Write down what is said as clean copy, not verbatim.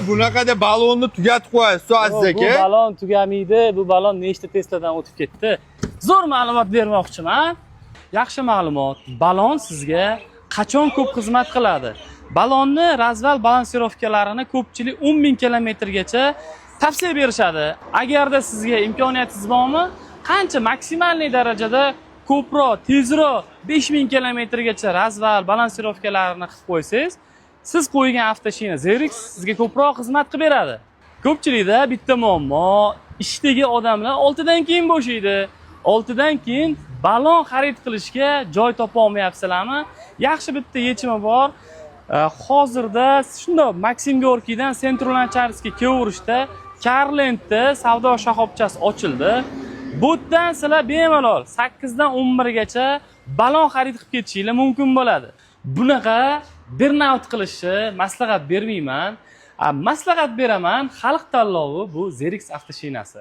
bunaqada balonni tugatib qo'yasiz aziz aka. Bu balon tugamaydi. Bu balon nechta testlardan o'tib ketdi. Zo'r ma'lumot bermoqchiman. Yaxshi ma'lumot. Balon sizga qachon ko'p xizmat qiladi? Balonni razval balansirovkalarini ko'pchilik 10 000 kilometrgacha tavsiya berishadi. Agarda sizga imkoniyatingiz bormi, qancha maksimalniy darajada ko'proq, tezroq 5000 kilometrgacha razval balansirovkalarini qilib qo'ysangiz, siz qo'ygan avtoshina Zerix sizga ko'proq xizmat qilib beradi. Ko'pchilikda bitta muammo, ishdagi odamlar 6 dan keyin bo'shaydi. 6 dan keyin balon xarid qilishga joy topa olmayapsizlarmi? Yaxshi bitta yechimi bor. Hozirda shundoq Maxim Gorkiydan Central-Charsga kevrishda Karlentda savdo shoxobchasi ochildi. Bu yerdan sizlar bemalol 8 dan 11 gacha balon xarid qilib ketishingiz mumkin bo'ladi. Bunaqa burnout qilishni maslahat bermayman. Maslahat beraman, xalq tanlovi bu Zerix avtoshinasi.